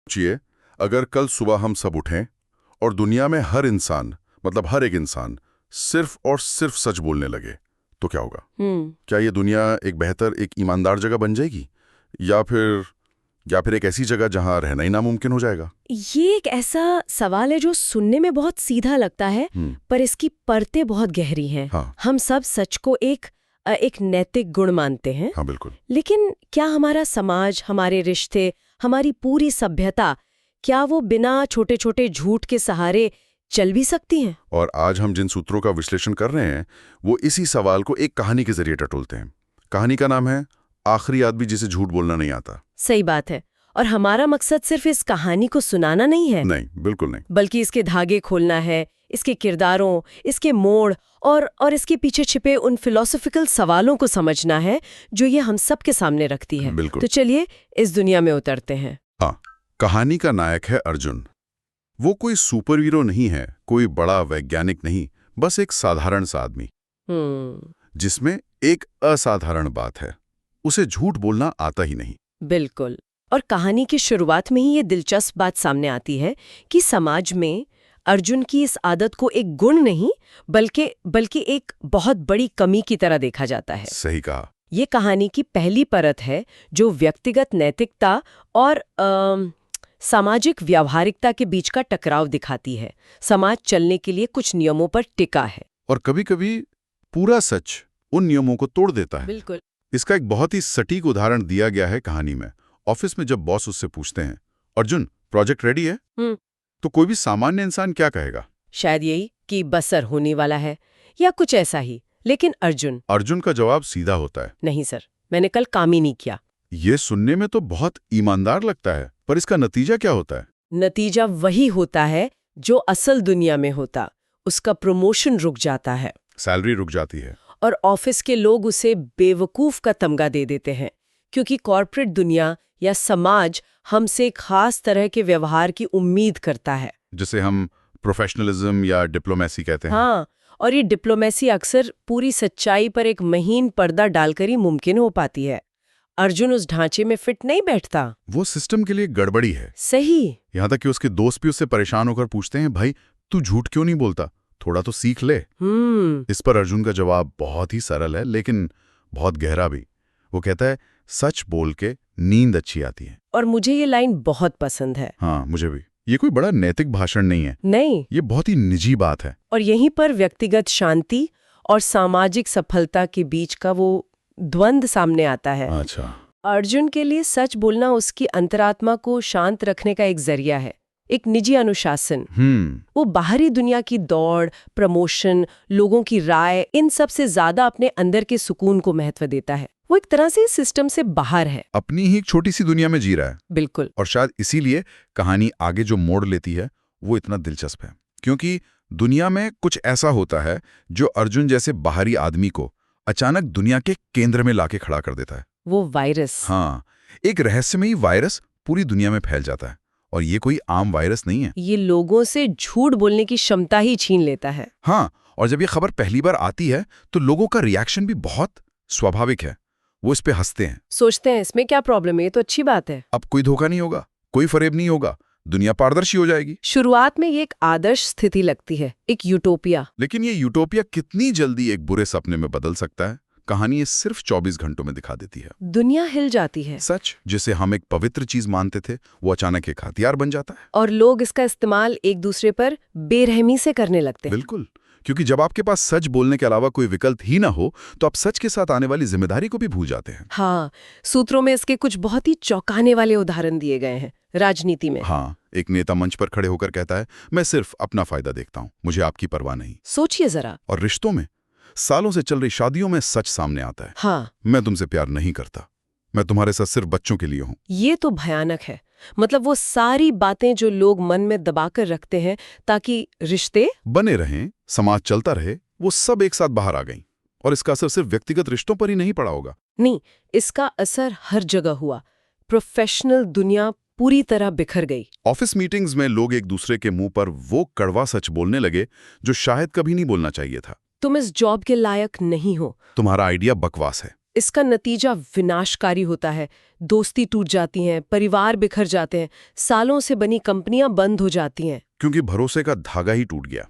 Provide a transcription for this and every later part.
सोचिए, अगर कल सुबह हम सब उठें और दुनिया में हर इंसान, मतलब हर एक इंसान, सिर्फ और सिर्फ सच बोलने लगे, तो क्या होगा? क्या ये दुनिया एक बेहतर, एक ईमानदार जगह बन जाएगी, या फिर एक ऐसी जगह जहां रहना ही नामुमकिन हो जाएगा? ये एक ऐसा सवाल है जो सुनने में बहुत सीधा लगता है, पर इसकी परतें बहुत गहरी हैं। हाँ। हम सब सच को एक नैतिक गुण मानते हैं। हाँ, बिल्कुल। लेकिन क्या हमारा समाज, हमारे रिश्ते, हमारी पूरी सभ्यता, क्या वो बिना छोटे छोटे झूठ के सहारे चल भी सकती हैं? और आज हम जिन सूत्रों का विश्लेषण कर रहे हैं वो इसी सवाल को एक कहानी के जरिए टटोलते हैं। कहानी का नाम है आखिरी आदमी जिसे झूठ बोलना नहीं आता। सही बात है। और हमारा मकसद सिर्फ इस कहानी को सुनाना नहीं है। नहीं, बिल्कुल नहीं। बल्कि इसके धागे खोलना है, इसके किरदारों, इसके मोड़ और इसके पीछे छिपे उन फिलॉसफिकल सवालों को समझना है जो ये हम सब के सामने रखती है। बिल्कुल। तो चलिए इस दुनिया में उतरते हैं। हाँ, कहानी का नायक है अर्जुन। वो कोई सुपर हीरो नहीं है, कोई बड़ा वैज्ञानिक नहीं, बस एक साधारण सा आदमी जिसमें एक असाधारण बात है, उसे झूठ बोलना आता ही नहीं। बिल्कुल। और कहानी की शुरुआत में ही ये दिलचस्प बात सामने आती है कि समाज में अर्जुन की इस आदत को एक गुण नहीं बल्कि एक बहुत बड़ी कमी की तरह देखा जाता है। सही कहा। ये कहानी की पहली परत है जो व्यक्तिगत नैतिकता और सामाजिक व्यावहारिकता के बीच का टकराव दिखाती है। समाज चलने के लिए कुछ नियमों पर टिका है और कभी-कभी पूरा सच उन नियमों को तोड़ देता है। बिल्कुल। इसका एक बहुत ही सटीक उदाहरण दिया गया है कहानी में। ऑफिस में जब बॉस उससे पूछते हैं, अर्जुन प्रोजेक्ट रेडी है? तो कोई भी सामान्य इंसान क्या कहेगा? शायद यही कि बसर होने वाला है या कुछ ऐसा ही। लेकिन अर्जुन का जवाब सीधा होता है, नहीं सर, मैंने कल काम ही नहीं किया। ये सुनने में तो बहुत ईमानदार लगता है, पर इसका नतीजा क्या होता है? नतीजा वही होता है जो असल दुनिया में होता। उसका प्रमोशन रुक जाता है, सैलरी रुक जाती है, और ऑफिस के लोग उसे बेवकूफ का तमगा दे देते हैं, क्योंकि कॉर्पोरेट दुनिया या समाज हमसे खास तरह के व्यवहार की उम्मीद करता है, जिसे हम प्रोफेशनलिज्म या डिप्लोमेसी कहते हैं। हाँ, और ये डिप्लोमेसी अक्सर पूरी सच्चाई पर एक महीन पर्दा डालकर ही मुमकिन हो पाती है। अर्जुन उस ढांचे में फिट नहीं बैठता। वो सिस्टम के लिए गड़बड़ी है। सही। यहाँ तक कि उसके दोस्त भी उससे परेशान होकर पूछते हैं, भाई तू झूठ क्यों नहीं बोलता, थोड़ा तो सीख ले। इस पर अर्जुन का जवाब बहुत ही सरल है, लेकिन बहुत गहरा भी। वो कहता है, सच बोल के नींद अच्छी आती है। और मुझे ये लाइन बहुत पसंद है। हाँ, मुझे भी। ये कोई बड़ा नैतिक भाषण नहीं है, नहीं, ये बहुत ही निजी बात है। और यहीं पर व्यक्तिगत शांति और सामाजिक सफलता के बीच का वो द्वंद्व सामने आता है। अच्छा। अर्जुन के लिए सच बोलना उसकी अंतरात्मा को शांत रखने का एक जरिया है, एक निजी अनुशासन। वो बाहरी दुनिया की दौड़, प्रमोशन, लोगों की राय, इन सब से ज्यादा अपने अंदर के सुकून को महत्व देता है। वो एक तरह से सिस्टम से बाहर है, अपनी ही एक छोटी सी दुनिया में जी रहा है। बिल्कुल। और शायद इसीलिए कहानी आगे जो मोड़ लेती है वो इतना दिलचस्प है, क्योंकि दुनिया में कुछ ऐसा होता है जो अर्जुन जैसे बाहरी आदमी को अचानक दुनिया के केंद्र में लाके खड़ा कर देता है। वो वायरस। हाँ, एक रहस्यमयी वायरस पूरी दुनिया में फैल जाता है, और ये कोई आम वायरस नहीं है। ये लोगों से झूठ बोलने की क्षमता ही छीन लेता है। हाँ, और जब ये खबर पहली बार आती है तो लोगों का रिएक्शन भी बहुत स्वाभाविक है। वो इस पे हंसते हैं, सोचते हैं इसमें क्या प्रॉब्लम है, ये तो अच्छी बात है। अब कोई धोखा नहीं होगा, कोई फरेब नहीं होगा, दुनिया पारदर्शी हो जाएगी। शुरुआत में ये एक आदर्श स्थिति लगती है, एक यूटोपिया। लेकिन ये यूटोपिया कितनी जल्दी एक बुरे सपने में बदल सकता है, कहानी ये सिर्फ 24 घंटों में दिखा देती है। दुनिया हिल जाती है। सच जिसे हम एक पवित्र चीज मानते थे, वो अचानक एक हथियार बन जाता है। और लोग इसका इस्तेमाल एक दूसरे पर बेरहमी से करने लगते हैं। बिल्कुल, क्योंकि जब आपके पास सच बोलने के अलावा कोई विकल्प ही ना हो तो आप सच के साथ आने वाली जिम्मेदारी को भी भूल जाते हैं। हाँ, सूत्रों में इसके कुछ बहुत ही चौंकाने वाले उदाहरण दिए गए हैं। राजनीति में हाँ, एक नेता मंच पर खड़े होकर कहता है, मैं सिर्फ अपना फायदा देखता हूँ, मुझे आपकी परवाह नहीं। सोचिए जरा। और रिश्तों में, सालों से चल रही शादियों में सच सामने आता है। हाँ, मैं तुमसे प्यार नहीं करता, मैं तुम्हारे साथ सिर्फ बच्चों के लिए हूँ। ये तो भयानक है। मतलब वो सारी बातें जो लोग मन में दबाकर रखते हैं ताकि रिश्ते बने रहें, समाज चलता रहे, वो सब एक साथ बाहर आ गईं। और इसका असर सिर्फ व्यक्तिगत रिश्तों पर ही नहीं पड़ा होगा। नहीं, इसका असर हर जगह हुआ। प्रोफेशनल दुनिया पूरी तरह बिखर गई। ऑफिस मीटिंग्स में लोग एक दूसरे के मुंह पर वो कड़वा सच बोलने लगे जो शायद कभी नहीं बोलना चाहिए था। तुम इस जॉब के लायक नहीं हो, तुम्हारा आइडिया बकवास है, इसका नतीजा विनाशकारी होता है। दोस्ती टूट जाती हैं, परिवार बिखर जाते हैं, सालों से बनी कंपनियां बंद हो जाती हैं। क्योंकि भरोसे का धागा ही टूट गया।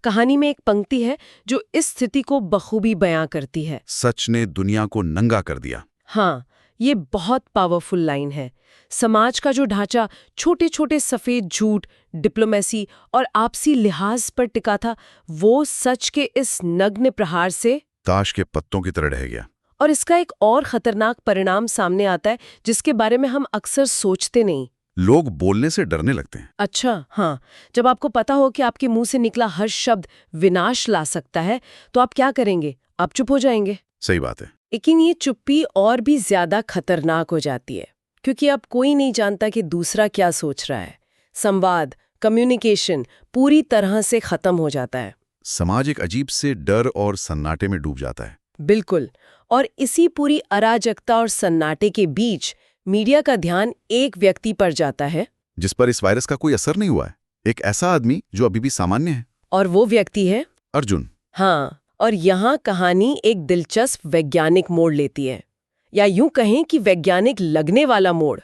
कहानी में एक पंक्ति है जो इस स्थिति को बखूबी बयां करती है। सच ने दुनिया को नंगा कर दिया। हाँ, ये बहुत पावरफुल लाइन है। समाज का जो ढांचा छोटे छोटे सफेद झूठ, डिप्लोमेसी और आपसी लिहाज पर टिका था, वो सच के इस नग्न प्रहार से ताश के पत्तों की तरह रह गया। और इसका एक और खतरनाक परिणाम सामने आता है जिसके बारे में हम अक्सर सोचते नहीं। लोग बोलने से डरने लगते हैं। अच्छा, हाँ, जब आपको पता हो कि आपके मुंह से निकला हर शब्द विनाश ला सकता है, तो आप क्या करेंगे? आप चुप हो जाएंगे। सही बात है। लेकिन ये चुप्पी और भी ज्यादा खतरनाक हो जाती है, क्योंकि अब कोई नहीं जानता कि दूसरा क्या सोच रहा है। संवाद, कम्युनिकेशन पूरी तरह से खत्म हो जाता है। समाज एक अजीब से डर और सन्नाटे में डूब जाता है। बिल्कुल। और इसी पूरी अराजकता और सन्नाटे के बीच मीडिया का ध्यान एक व्यक्ति पर जाता है जिस पर इस वायरस का कोई असर नहीं हुआ है। एक ऐसा आदमी जो अभी भी सामान्य है। और वो व्यक्ति है अर्जुन। हाँ, और यहाँ कहानी एक दिलचस्प वैज्ञानिक मोड़ लेती है, या यूं कहें कि वैज्ञानिक लगने वाला मोड़।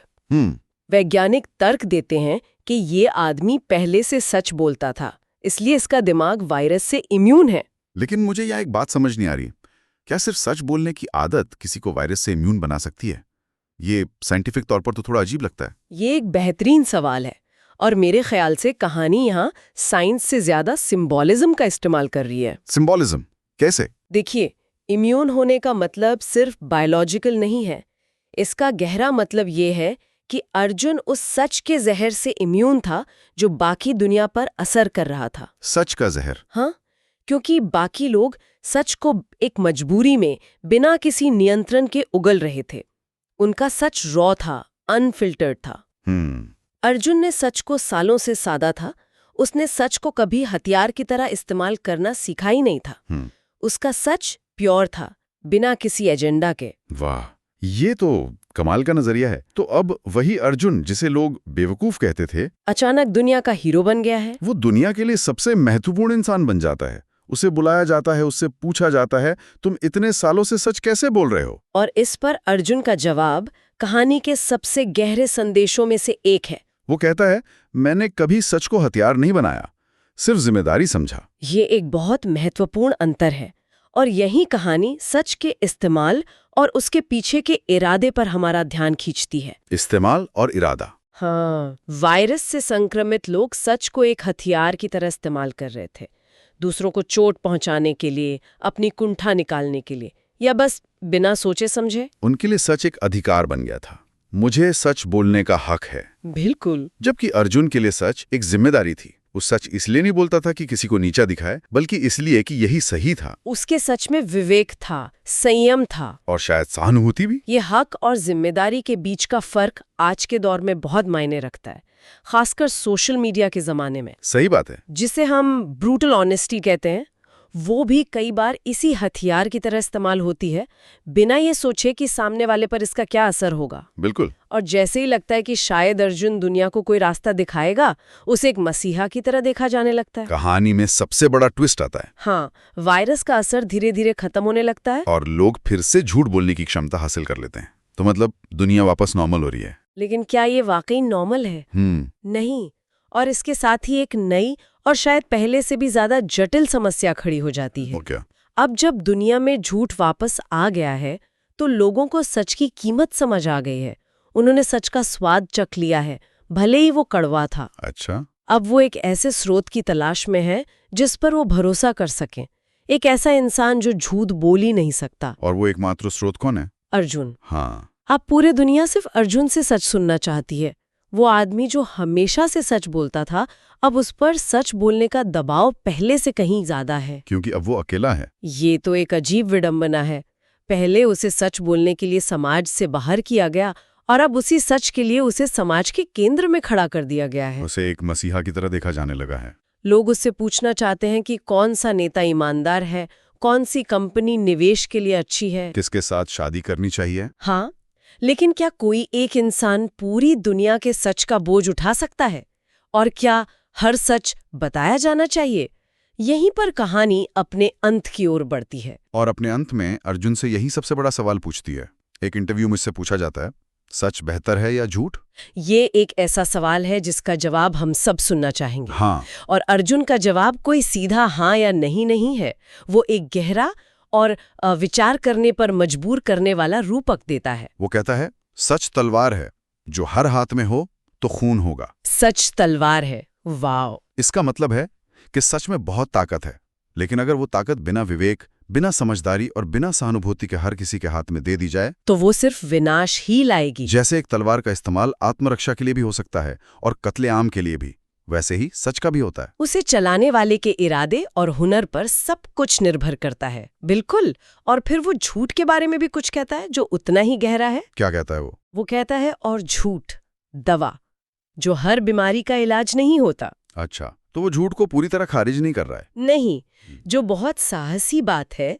वैज्ञानिक तर्क देते हैं कि ये आदमी पहले से सच बोलता था, इसलिए इसका दिमाग वायरस से इम्यून है। लेकिन मुझे यहाँ एक बात समझ नहीं आ रही, क्या सिर्फ सच बोलने की आदत किसी को वायरस से इम्यून बना सकती है? ये साइंटिफिक तौर पर तो थोड़ा अजीब लगता है। ये एक बेहतरीन सवाल है, और मेरे ख्याल से कहानी यहाँ साइंस से ज्यादा सिंबॉलिज्म का इस्तेमाल कर रही है। सिंबॉलिज्म कैसे? देखिए, इम्यून होने का मतलब सिर्फ बायोलॉजिकल नहीं है। इसका गहरा मतलब ये है कि अर्जुन उस सच के जहर से इम्यून था जो बाकी दुनिया पर असर कर रहा था। सच का जहर? हाँ, क्योंकि बाकी लोग सच को एक मजबूरी में बिना किसी नियंत्रण के उगल रहे थे। उनका सच रॉ था, अनफिल्टर्ड था। अर्जुन ने सच को सालों से साधा था। उसने सच को कभी हथियार की तरह इस्तेमाल करना सीखा ही नहीं था। उसका सच प्योर था, बिना किसी एजेंडा के। वाह, ये तो कमाल का नजरिया है। तो अब वही अर्जुन जिसे लोग बेवकूफ कहते थे, अचानक दुनिया का हीरो बन गया है। वो दुनिया के लिए सबसे महत्वपूर्ण इंसान बन जाता है। उसे बुलाया जाता है, उससे पूछा जाता है, तुम इतने सालों से सच कैसे बोल रहे हो? और इस पर अर्जुन का जवाब कहानी के सबसे गहरे संदेशों में से एक है। वो कहता है, मैंने कभी सच को हथियार नहीं बनाया, सिर्फ जिम्मेदारी समझा। ये एक बहुत महत्वपूर्ण अंतर है, और यही कहानी सच के इस्तेमाल और उसके पीछे के इरादे पर हमारा ध्यान खींचती है। इस्तेमाल और इरादा। हाँ, वायरस से संक्रमित लोग सच को एक हथियार की तरह इस्तेमाल कर रहे थे, दूसरों को चोट पहुंचाने के लिए, अपनी कुंठा निकालने के लिए, या बस बिना सोचे समझे। उनके लिए सच एक अधिकार बन गया था। मुझे सच बोलने का हक है। बिल्कुल। जबकि अर्जुन के लिए सच एक जिम्मेदारी थी। वो सच इसलिए नहीं बोलता था कि किसी को नीचा दिखाए, बल्कि इसलिए कि यही सही था। उसके सच में विवेक था, संयम था, और शायद सहानुभूति भी। ये हक और जिम्मेदारी के बीच का फर्क आज के दौर में बहुत मायने रखता है, खासकर सोशल मीडिया के जमाने में। सही बात है। जिसे हम ब्रूटल ऑनेस्टी कहते हैं, वो भी कई बार इसी हथियार की तरह इस्तेमाल होती है, बिना ये सोचे कि सामने वाले पर इसका क्या असर होगा। बिल्कुल। और जैसे ही लगता है कि शायद अर्जुन दुनिया को कोई रास्ता दिखाएगा, उसे एक मसीहा की तरह देखा जाने लगता है। कहानी में सबसे बड़ा ट्विस्ट आता है। हाँ, वायरस का असर धीरे धीरे खत्म होने लगता है और लोग फिर से झूठ बोलने की क्षमता हासिल कर लेते हैं। तो मतलब दुनिया वापस नॉर्मल हो रही है। लेकिन क्या ये वाकई नॉर्मल है? नहीं। और इसके साथ ही एक नई और शायद पहले से भी ज्यादा जटिल समस्या खड़ी हो जाती है। क्या? अब जब दुनिया में झूठ वापस आ गया है, तो लोगों को सच की कीमत समझ आ गई है। उन्होंने सच का स्वाद चख लिया है, भले ही वो कड़वा था। अच्छा। अब वो एक ऐसे स्रोत की तलाश में है जिस पर वो भरोसा कर सकें, एक ऐसा इंसान जो झूठ बोल ही नहीं सकता। और वो एकमात्र स्रोत कौन है? अर्जुन। हाँ। अब पूरे दुनिया सिर्फ अर्जुन से सच सुनना चाहती है। वो आदमी जो हमेशा से सच बोलता था, अब उस पर सच बोलने का दबाव पहले से कहीं ज्यादा है। क्योंकि अब वो अकेला है। ये तो एक अजीब विडंबना है। पहले उसे सच बोलने के लिए समाज से बाहर किया गया, और अब उसी सच के लिए उसे समाज के केंद्र में खड़ा कर दिया गया है। उसे एक मसीहा की तरह देखा जाने लगा है। लोग उससे पूछना चाहते हैं कि कौन सा नेता ईमानदार है, कौन सी कंपनी निवेश के लिए अच्छी है, किसके साथ शादी करनी चाहिए। हाँ, लेकिन क्या कोई एक इंसान पूरी दुनिया के सच का बोझ उठा सकता है? और क्या हर सच बताया जाना चाहिए? यहीं पर कहानी अपने अंत की ओर बढ़ती है। और अपने अंत में अर्जुन से यही सबसे बड़ा सवाल पूछती है। एक इंटरव्यू मुझसे पूछा जाता है, सच बेहतर है या झूठ? ये एक ऐसा सवाल है जिसका जवाब हम सब सुनना चाहेंगे। हाँ। और अर्जुन का जवाब कोई सीधा हाँ या नहीं है। वो एक गहरा और विचार करने पर मजबूर करने वाला रूपक देता है। वो कहता है, सच तलवार है, जो हर हाथ में हो तो खून होगा। सच तलवार है, वाह। इसका मतलब है कि सच में बहुत ताकत है, लेकिन अगर वो ताकत बिना विवेक, बिना समझदारी और बिना सहानुभूति के हर किसी के हाथ में दे दी जाए तो वो सिर्फ विनाश ही लाएगी। जैसे एक तलवार का इस्तेमाल आत्मरक्षा के लिए भी हो सकता है और कत्लेआम के लिए भी, वैसे ही सच का भी होता है। उसे चलाने वाले के इरादे और हुनर पर सब कुछ निर्भर करता है। बिल्कुल। और फिर वो झूठ के बारे में भी कुछ कहता है जो उतना ही गहरा है। क्या कहता है वो? वो कहता है, और झूठ दवा जो हर बीमारी का इलाज नहीं होता। अच्छा, तो वो झूठ को पूरी तरह खारिज नहीं कर रहा है। नहीं, जो बहुत साहसी बात है,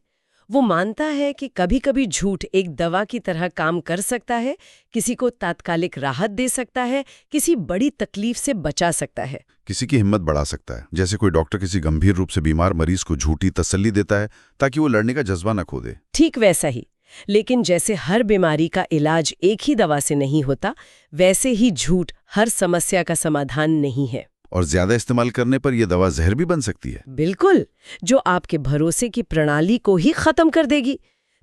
वो मानता है कि कभी-कभी झूठ एक दवा की तरह काम कर सकता है, किसी को तात्कालिक राहत दे सकता है, किसी बड़ी तकलीफ से बचा सकता है, किसी की हिम्मत बढ़ा सकता है। जैसे कोई डॉक्टर किसी गंभीर रूप से बीमार मरीज को झूठी तसल्ली देता है ताकि वो लड़ने का जज्बा न खो दे। ठीक वैसा ही। लेकिन जैसे हर बीमारी का इलाज एक ही दवा से नहीं होता, वैसे ही झूठ हर समस्या का समाधान नहीं है। और ज्यादा इस्तेमाल करने पर यह दवा जहर भी बन सकती है। बिल्कुल, जो आपके भरोसे की प्रणाली को ही खत्म कर देगी।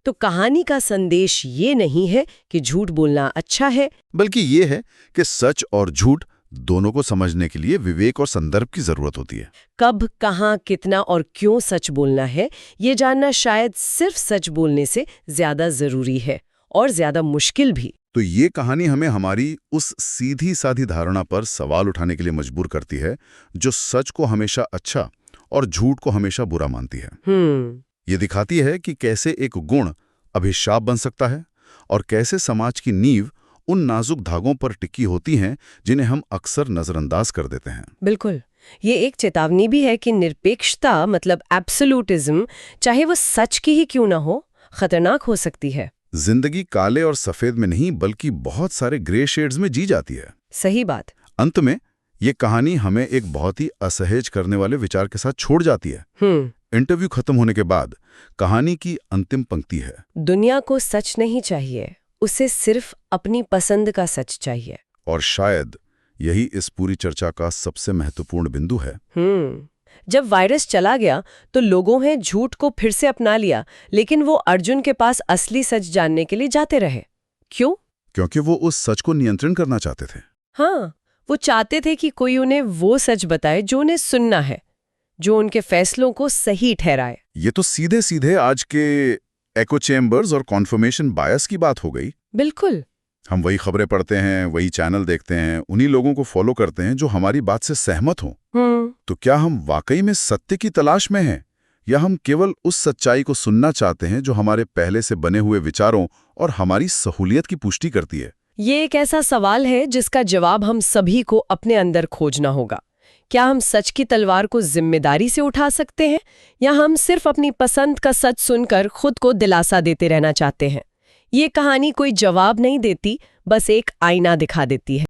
तो कहानी का संदेश ये नहीं है कि झूठ बोलना अच्छा है, बल्कि ये है कि सच और झूठ दोनों को समझने के लिए विवेक और संदर्भ की जरूरत होती है। कब, कहाँ, कितना और क्यों सच बोलना है, ये जानना शायद सिर्फ सच बोलने से ज्यादा जरूरी है और ज्यादा मुश्किल भी। तो ये कहानी हमें हमारी उस सीधी साधी धारणा पर सवाल उठाने के लिए मजबूर करती है, जो सच को हमेशा अच्छा और झूठ को हमेशा बुरा मानती है। ये दिखाती है कि कैसे एक गुण अभिशाप बन सकता है और कैसे समाज की नींव उन नाजुक धागों पर टिकी होती हैं जिन्हें हम अक्सर नजरअंदाज कर देते हैं। बिल्कुल, ये एक चेतावनी भी है कि निरपेक्षता मतलब एब्सोल्यूटिज्म, चाहे वो सच की ही क्यों ना हो, खतरनाक हो सकती है। जिंदगी काले और सफेद में नहीं बल्कि बहुत सारे ग्रे शेड्स में जी जाती है। सही बात। अंत में ये कहानी हमें एक बहुत ही असहज करने वाले विचार के साथ छोड़ जाती है। इंटरव्यू खत्म होने के बाद कहानी की अंतिम पंक्ति है, दुनिया को सच नहीं चाहिए, उसे सिर्फ अपनी पसंद का सच चाहिए। और शायद यही इस पूरी चर्चा का सबसे महत्वपूर्ण बिंदु है। जब वायरस चला गया तो लोगों ने झूठ को फिर से अपना लिया, लेकिन वो अर्जुन के पास असली सच जानने के लिए जाते रहे। क्यों? क्योंकि वो उस सच को नियंत्रण करना चाहते थे। हाँ, वो चाहते थे कि कोई उन्हें वो सच बताए जो उन्हें सुनना है, जो उनके फैसलों को सही ठहराए। ये तो सीधे सीधे आज के एको चेम्बर्स और कॉन्फर्मेशन बायस की बात हो गई। बिल्कुल। हम वही खबरें पढ़ते हैं, वही चैनल देखते हैं, उन्हीं लोगों को फॉलो करते हैं जो हमारी बात से सहमत हों। तो क्या हम वाकई में सत्य की तलाश में हैं, या हम केवल उस सच्चाई को सुनना चाहते हैं जो हमारे पहले से बने हुए विचारों और हमारी सहूलियत की पुष्टि करती है? ये एक ऐसा सवाल है जिसका जवाब हम सभी को अपने अंदर खोजना होगा। क्या हम सच की तलवार को जिम्मेदारी से उठा सकते हैं, या हम सिर्फ अपनी पसंद का सच सुनकर खुद को दिलासा देते रहना चाहते हैं? ये कहानी कोई जवाब नहीं देती, बस एक आईना दिखा देती है।